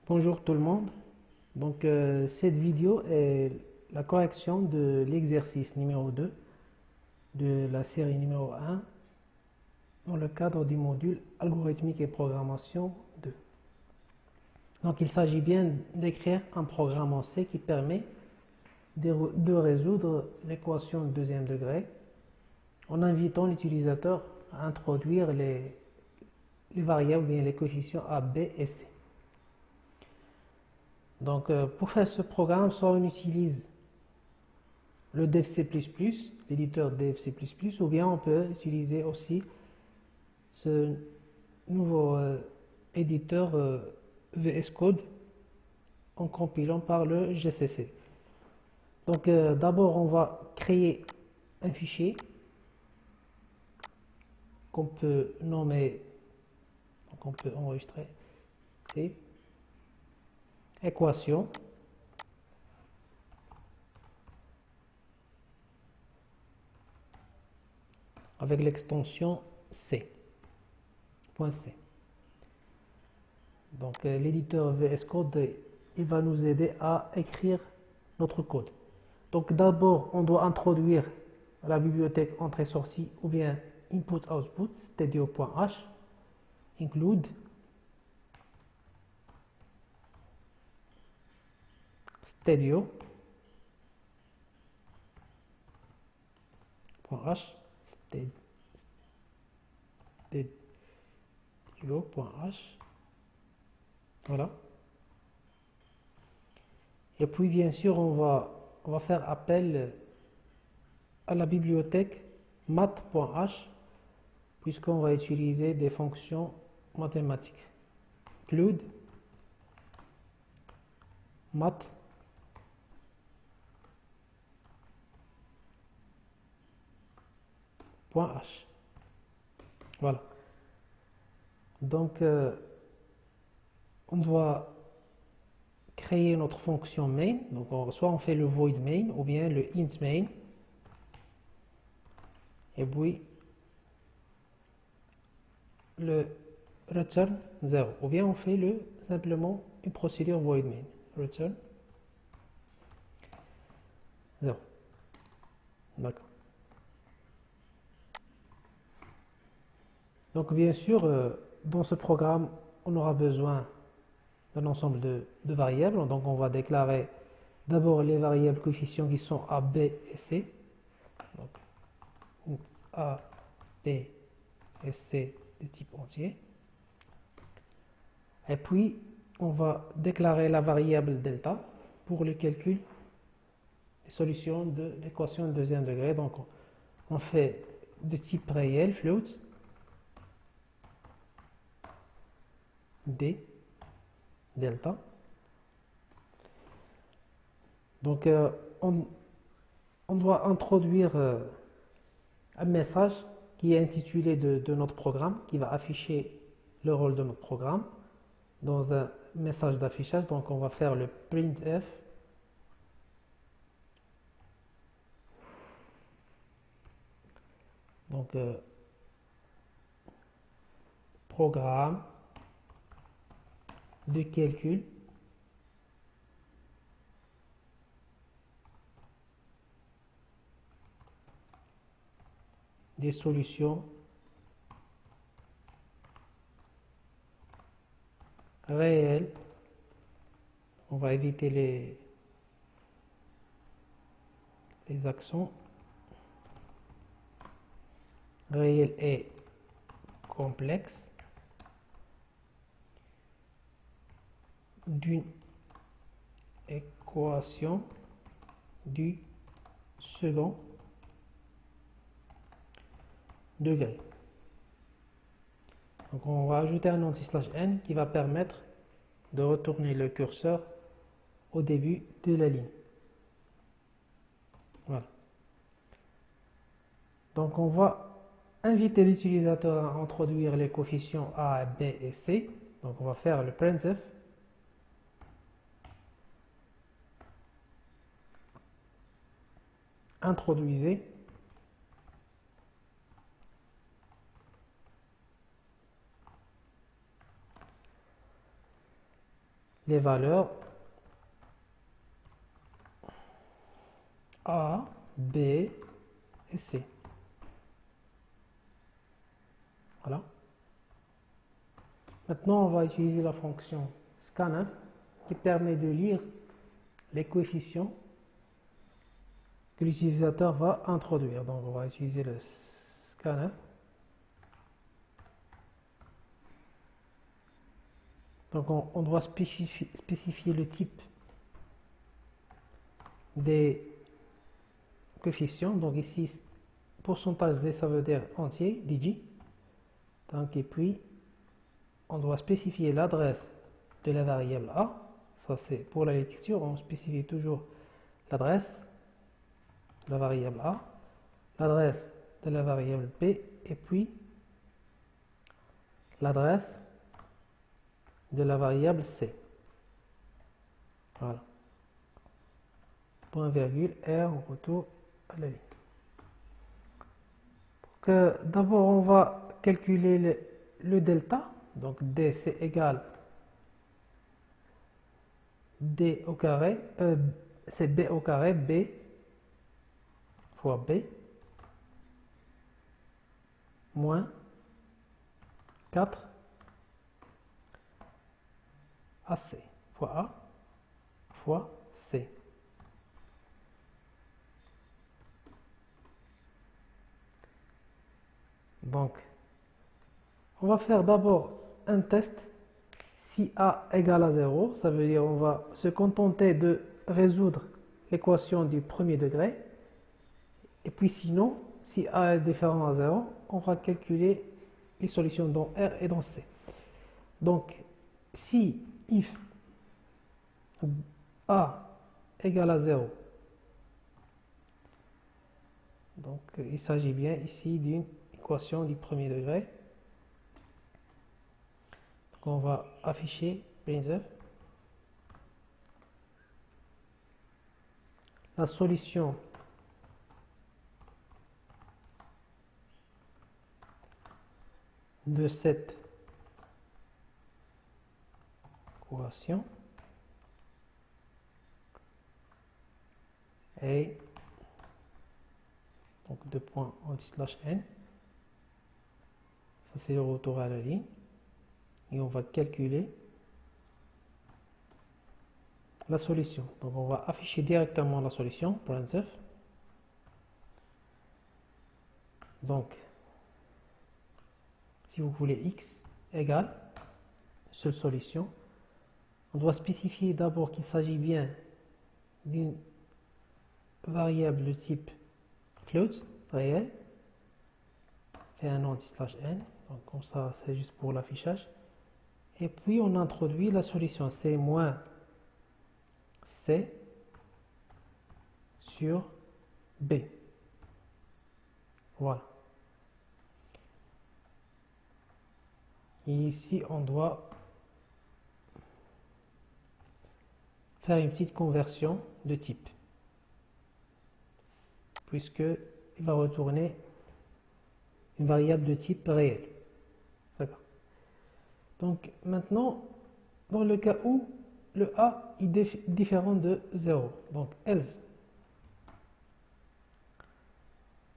Bonjour tout le monde. Cette vidéo est la correction de l'exercice numéro 2 de la série numéro 1 dans le cadre du module algorithmique et programmation 2. Donc il s'agit bien d'écrire un programme en C qui permet de résoudre l'équation de deuxième degré en invitant l'utilisateur à introduire les variables, bien les coefficients A, B et C. Pour faire ce programme, soit on utilise le DevC++, l'éditeur DevC++, ou bien on peut utiliser aussi ce nouveau éditeur VS Code en compilant par le GCC. D'abord, on va créer un fichier qu'on peut nommer, donc on peut enregistrer, c'est équation avec l'extension C. .c. L'éditeur VS Code, il va nous aider à écrire notre code. Donc d'abord, on doit introduire la bibliothèque entrée-sortie ou bien input-output stadio.h include stadio.h stadio.h. Voilà. Et puis bien sûr, on va faire appel à la bibliothèque math.h puisqu'on va utiliser des fonctions mathématiques. Include math .h. Voilà. On doit créer notre fonction main. Soit on fait le void main ou bien le int main. Et puis le return 0. Ou bien on fait simplement une procédure void main. Return 0. D'accord. Donc bien sûr, dans ce programme, on aura besoin d'un ensemble de variables. Donc on va déclarer d'abord les variables coefficients qui sont A, B et C. Donc A, B et C de type entier. Et puis on va déclarer la variable delta pour le calcul des solutions de l'équation de deuxième degré. Donc on fait de type réel, float, D, delta. Donc on doit introduire un message qui est intitulé de notre programme, qui va afficher le rôle de notre programme dans un message d'affichage. Donc on va faire le printf programme de calcul des solutions réelles. On va éviter les accents. Réel et complexe d'une équation du second degré. Donc on va ajouter un anti/n qui va permettre de retourner le curseur au début de la ligne. Voilà. Donc on va inviter l'utilisateur à introduire les coefficients A, B et C. Donc on va faire le printf. Introduisez les valeurs A, B et C. Voilà. Maintenant, on va utiliser la fonction scanf qui permet de lire les coefficients que l'utilisateur va introduire. Donc, on va utiliser le scanf. Donc, on doit spécifier le type des coefficients. Donc, ici, pourcentage D, ça veut dire entier, digit. Donc, et puis, on doit spécifier l'adresse de la variable A. Ça, c'est pour la lecture, on spécifie toujours l'adresse de la variable A, l'adresse de la variable B, et puis l'adresse de la variable C. Voilà. Point virgule, R, on retourne à la ligne. D'abord, on va calculer le delta. Donc, D, c'est égal D au carré, c'est B au carré, B fois B, moins 4 AC, fois A, fois C. Donc, on va faire d'abord un test. Si A égale à 0, ça veut dire on va se contenter de résoudre l'équation du premier degré. Et puis sinon, si A est différent à 0, on va calculer les solutions dans R et dans C. Donc, si if A égale à 0, donc il s'agit bien ici d'une équation du premier degré. Donc, on va afficher printf. La solution de cette équation est donc 2 points anti/n. Ça, c'est le retour à la ligne. Et on va calculer la solution. Donc, on va afficher directement la solution, printf. Donc, si vous voulez x égale seule solution, on doit spécifier d'abord qu'il s'agit bien d'une variable de type float, réel, fait un anti/n, donc comme ça c'est juste pour l'affichage. Et puis on introduit la solution c moins c sur b. Voilà. Et ici on doit faire une petite conversion de type, puisque il va retourner une variable de type réel. D'accord. Donc maintenant, dans le cas où le A est différent de 0, donc else.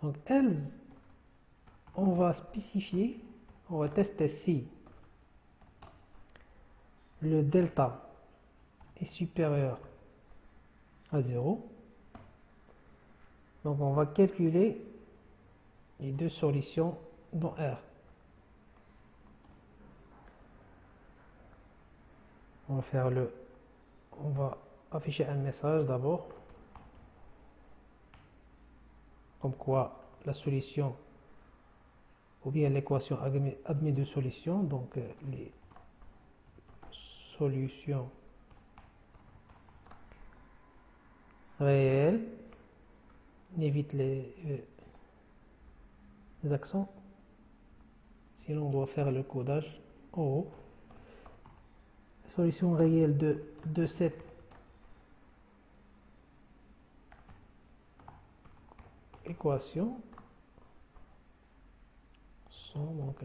Donc else, on va spécifier, on va tester si le delta est supérieur à 0. Donc on va calculer les deux solutions dans R. On va afficher un message d'abord, comme quoi la solution ou bien l'équation admet deux solutions, donc les solutions réelles, on évite les accents, sinon on doit faire le codage en haut. Solution réelle de cette équation sont donc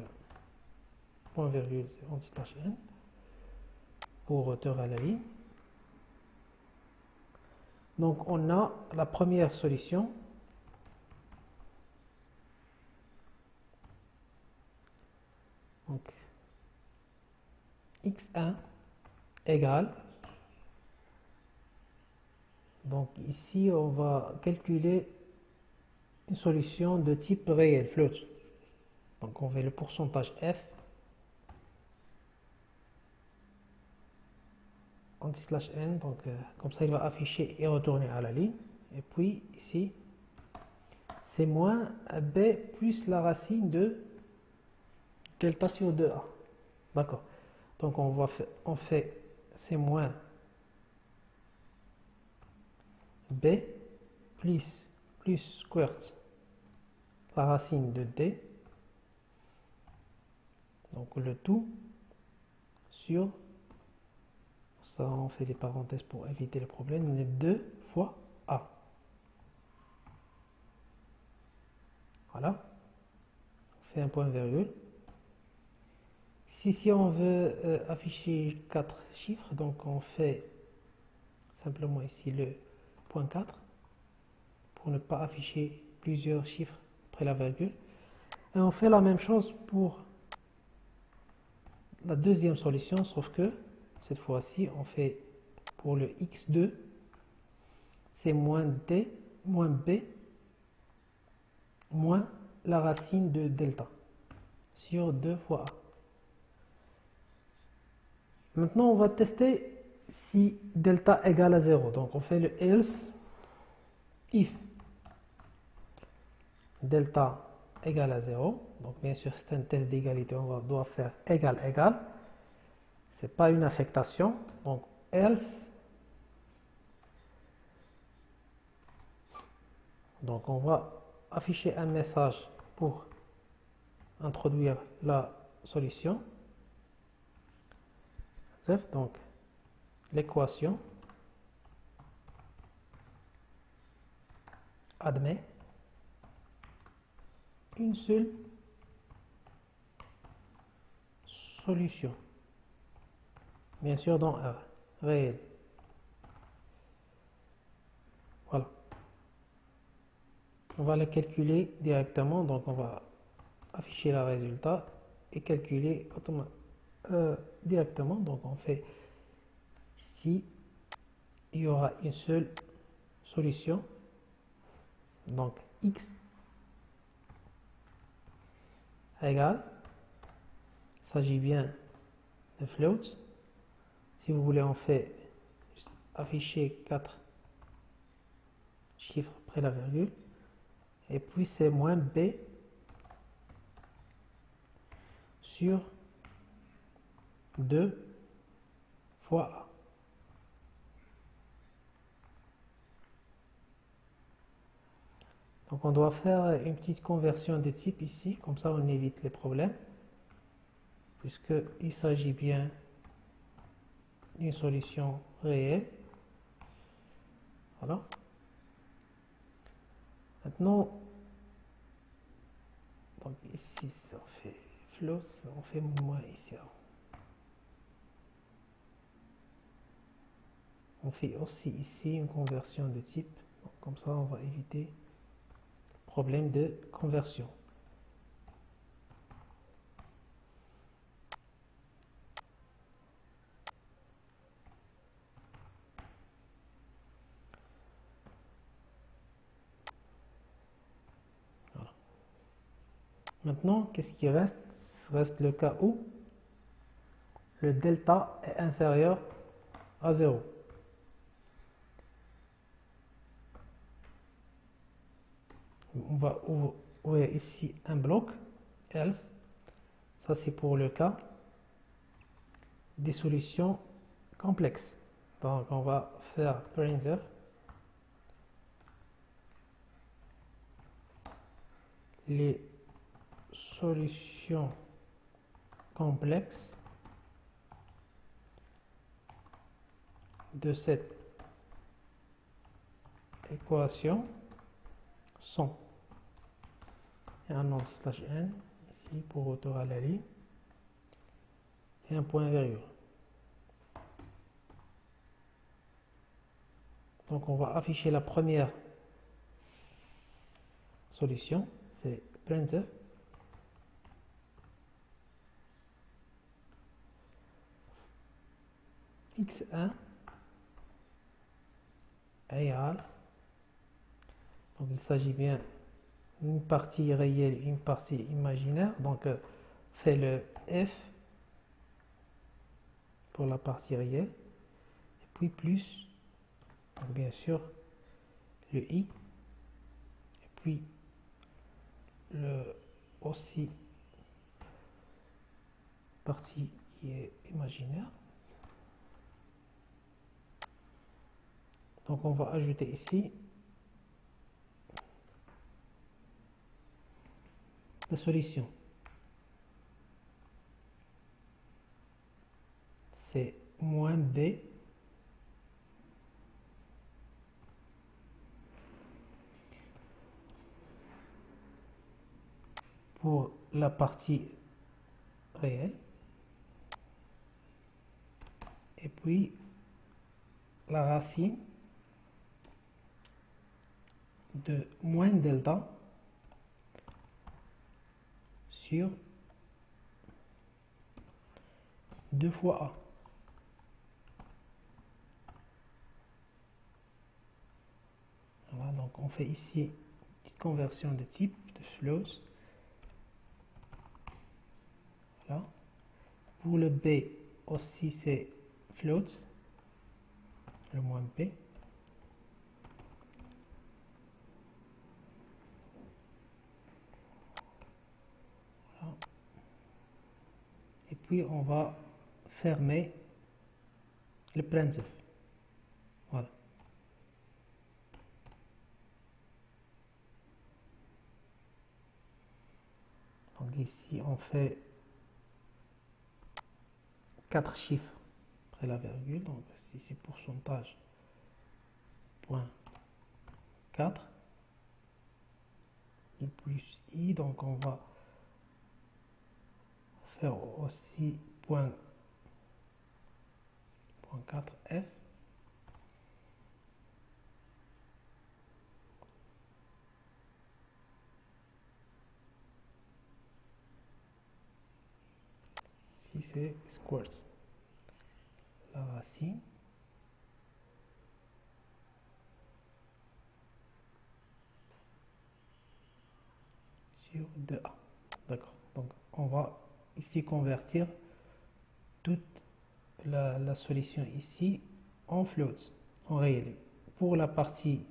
point virgule c'est anti/n. pour hauteur à la ligne. Donc on a la première solution. Donc x1 égale. Donc ici on va calculer une solution de type réel, float. Donc on fait le pourcentage f anti/n, donc comme ça il va afficher et retourner à la ligne. Et puis ici c'est moins b plus la racine de delta sur 2a. D'accord. Donc on fait c'est moins b plus square la racine de d, donc le tout sur, ça on fait des parenthèses pour éviter le problème, les 2 fois a. Voilà, on fait un point virgule. Si on veut afficher 4 chiffres, donc on fait simplement ici le point 4 pour ne pas afficher plusieurs chiffres après la virgule. Et on fait la même chose pour la deuxième solution, sauf que cette fois-ci, on fait pour le x2, c'est moins d, moins b, moins la racine de delta sur 2 fois a. Maintenant, on va tester si delta égale à 0. Donc, on fait le else if delta égale à 0. Donc, bien sûr, c'est un test d'égalité. On doit faire égal, égal. Ce n'est pas une affectation. Donc, else. Donc, on va afficher un message pour introduire la solution. Donc, l'équation admet une seule solution. Bien sûr, dans R, réel. Voilà. On va le calculer directement. Donc, on va afficher le résultat et calculer directement. Donc, on fait si il y aura une seule solution. Donc, x égale, il s'agit bien de float. Si vous voulez, on fait juste afficher 4 chiffres après la virgule. Et puis, c'est moins b sur 2 fois a. Donc, on doit faire une petite conversion de type ici. Comme ça, on évite les problèmes. Puisqu'il s'agit bien d'une solution réelle. Voilà. Maintenant, donc ici, ça fait float, on fait moins ici. On fait aussi ici une conversion de type. Donc, comme ça, on va éviter le problème de conversion. Voilà. Maintenant, qu'est-ce qui reste? Reste le cas où le delta est inférieur à 0. On va ouvrir ici un bloc, else. Ça, c'est pour le cas des solutions complexes. Donc, on va faire printf les solutions complexes de cette équation sont, et un anti/n ici pour retour à la ligne et un point virgule. Donc on va afficher la première solution, c'est printf x1 égale, donc il s'agit bien d'une partie réelle, une partie imaginaire, donc fait le f pour la partie réelle, et puis plus, donc bien sûr, le i, et puis le aussi partie qui est imaginaire. Donc on va ajouter ici la solution. C'est moins b pour la partie réelle, et puis la racine de moins delta sur 2 fois a. Voilà, donc on fait ici une petite conversion de type de floats. Voilà. Pour le b aussi c'est floats, le moins b. Voilà. Et puis on va fermer le printf. Voilà. Donc ici on fait 4 chiffres après la virgule, donc ici pourcentage point 4 i plus i, donc on va faire aussi point 4 f. Si c'est squares, la racine sur 2a. D'accord. Donc on va ici convertir toute la solution ici en floats, en réel, pour la partie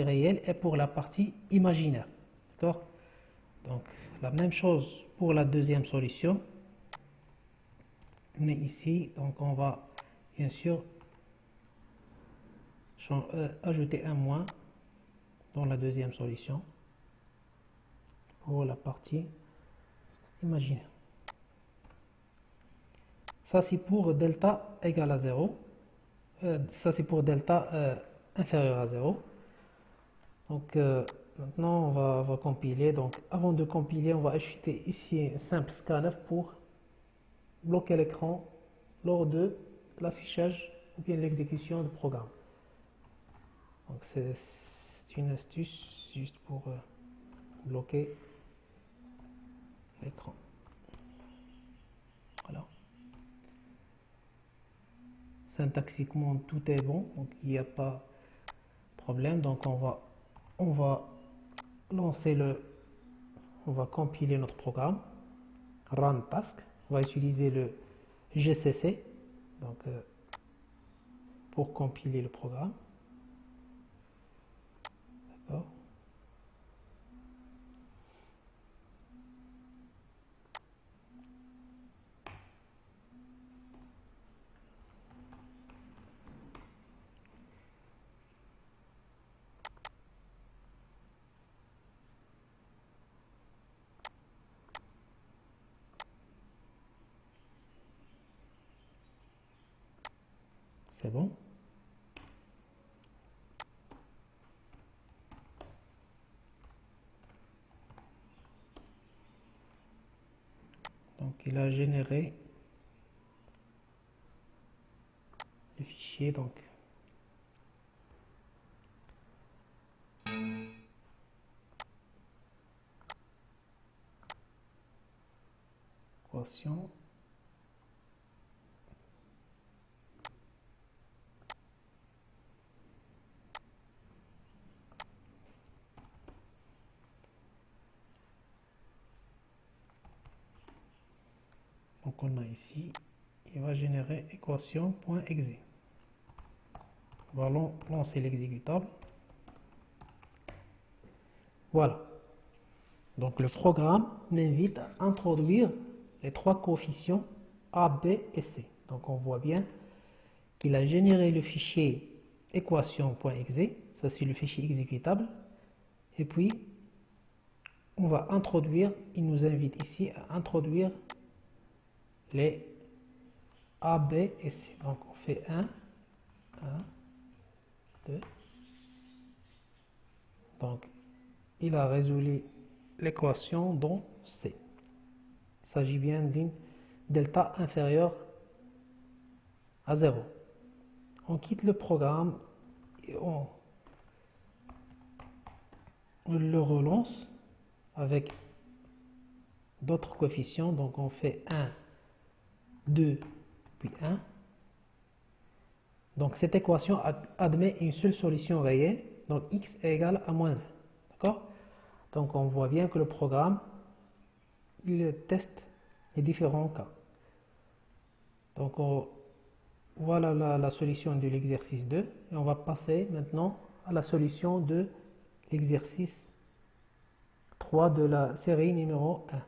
réelle et pour la partie imaginaire. D'accord. Donc la même chose pour la deuxième solution, mais ici donc on va bien sûr ajouter un moins dans la deuxième solution pour la partie imaginaire. Ça c'est pour delta égale à 0. Ça c'est pour delta inférieur à 0. Donc maintenant on va compiler. Donc avant de compiler, on va ajouter ici un simple scanf pour bloquer l'écran lors de l'affichage ou bien l'exécution du programme. Donc c'est une astuce juste pour bloquer l'écran. Voilà. Syntaxiquement tout est bon, donc il n'y a pas de problème. Donc on va lancer on va compiler notre programme. Run task. On va utiliser le GCC donc pour compiler le programme. D'accord. C'est bon. Donc il a généré le fichier donc équation. Donc on a ici, il va générer équation.exe. On va lancer l'exécutable. Voilà. Donc le programme m'invite à introduire les trois coefficients A, B et C. Donc on voit bien qu'il a généré le fichier équation.exe, ça c'est le fichier exécutable. Et puis on va introduire, il nous invite ici à introduire les A, B et C. Donc on fait 1, 2. Donc il a résolu l'équation dans C. Il s'agit bien d'une delta inférieure à 0. On quitte le programme et on le relance avec d'autres coefficients. Donc on fait 1, 2, puis 1. Donc cette équation admet une seule solution réelle, donc x est égal à moins 1. D'accord? Donc on voit bien que le programme, il teste les différents cas. Donc voilà la solution de l'exercice 2. Et on va passer maintenant à la solution de l'exercice 3 de la série numéro 1.